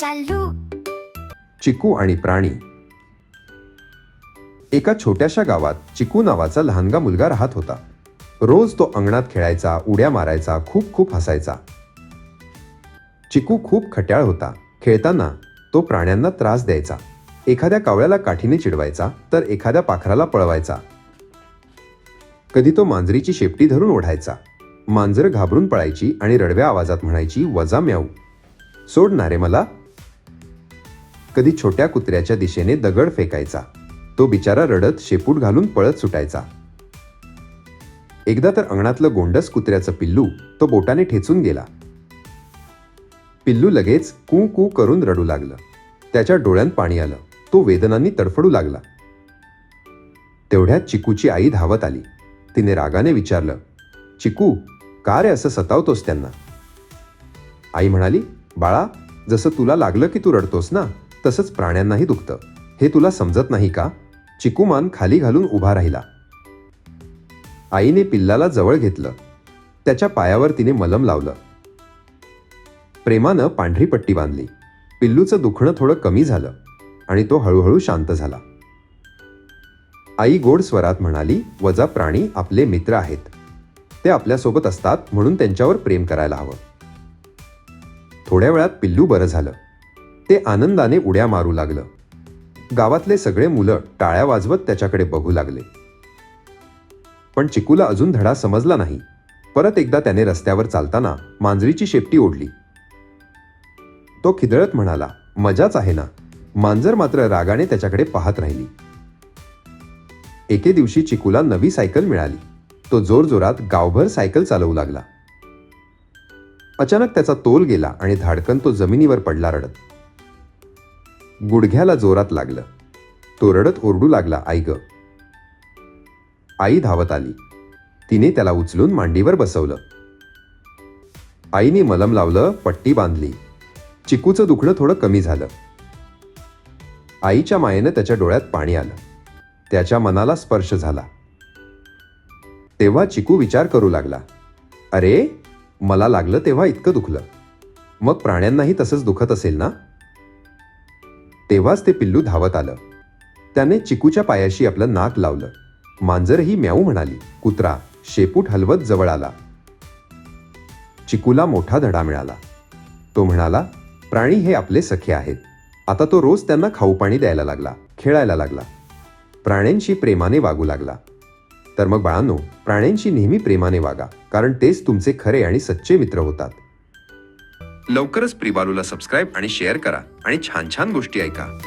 चालू. चिकू आणि प्राणी. एका छोट्याशा गावात चिकू नावाचा लहानगा मुलगा राहत होता. रोज तो अंगणात खेळायचा, उड्या मारायचा, खूप खूप हसायचा. चिकू खूप खट्याळ होता. खेळताना तो प्राण्यांना त्रास द्यायचा. एखाद्या कावळ्याला काठीने चिडवायचा तर एखाद्या पाखराला पळवायचा. कधी तो मांजरीची शेपटी धरून ओढायचा. मांजर घाबरून पळायची आणि रडव्या आवाजात म्हणायची, वजा म्याऊ, सोडणारे मला. कधी छोट्या कुत्र्याच्या दिशेने दगड फेकायचा. तो बिचारा रडत शेपूट घालून पळत सुटायचा. एकदा तर अंगणातलं गोंडस कुत्र्याचं पिल्लू तो बोटाने ठेचून गेला. पिल्लू लगेच कू कू करून रडू लागलं. त्याच्या डोळ्यात पाणी आलं. तो वेदनांनी तडफडू लागला. तेवढ्यात चिकूची आई धावत आली. तिने रागाने विचारलं, चिकू, का रे असं सतावतोस त्यांना? आई म्हणाली, बाळा, जसं तुला लागलं की तू रडतोस ना, तसंच प्राण्यांनाही दुखतं. हे तुला समजत नाही का? चिकू मान खाली घालून उभा राहिला. आईने पिल्लाला जवळ घेतलं. त्याच्या पायावर तिने मलम लावलं. प्रेमानं पांढरी पट्टी बांधली. पिल्लूचं दुखणं थोडं कमी झालं आणि तो हळूहळू शांत झाला. आई गोड स्वरात म्हणाली, वजा प्राणी आपले मित्र आहेत. ते आपल्यासोबत असतात म्हणून त्यांच्यावर प्रेम करायला हवं. थोड्या वेळात पिल्लू बरं झालं. ते आनंदाने उड्या मारू लागलं. गावातले सगळे मुलं टाळ्या वाजवत त्याच्याकडे बघू लागले. पण चिकूला अजून धडा समजला नाही. परत एकदा त्याने रस्त्यावर चालताना मांजरीची शेपटी ओढली. तो खिदळत म्हणाला, मजाच आहे ना. मांजर मात्र रागाने त्याच्याकडे पाहत राहिली. एके दिवशी चिकूला नवी सायकल मिळाली. तो जोरजोरात गावभर सायकल चालवू लागला. अचानक त्याचा तोल गेला आणि धाडकन तो जमिनीवर पडला रडत. गुडघ्याला जोरात लागलं. तो रडत ओरडू लागला, आई ग. आई धावत आली. तिने त्याला उचलून मांडीवर बसवलं. आईने मलम लावलं, पट्टी बांधली. चिकूचं दुखणं थोडं कमी झालं. आईच्या मायेनं त्याच्या डोळ्यात पाणी आलं. त्याच्या मनाला स्पर्श झाला. तेव्हा चिकू विचार करू लागला, अरे, मला लागलं तेव्हा इतकं दुखलं, मग प्राण्यांनाही तसंच दुखत असेल ना? तेव्हाच ते पिल्लू धावत आलं. त्याने चिकूच्या पायाशी आपलं नाक लावलं. मांजरही म्याऊ म्हणाली. कुत्रा शेपूट हलवत जवळ आला. चिकूला मोठा धडा मिळाला. तो म्हणाला, प्राणी हे आपले सखे आहेत. आता तो रोज त्यांना खाऊ पाणी द्यायला लागला, खेळायला लागला, प्राण्यांशी प्रेमाने वागू लागला. तर मग बाळांनो, प्राण्यांशी नेहमी प्रेमाने वागा, कारण तेच तुमचे खरे आणि सच्चे मित्र होतात. लवकरच प्रिबालूला सबस्क्राईब आणि शेअर करा आणि छान छान गोष्टी ऐका.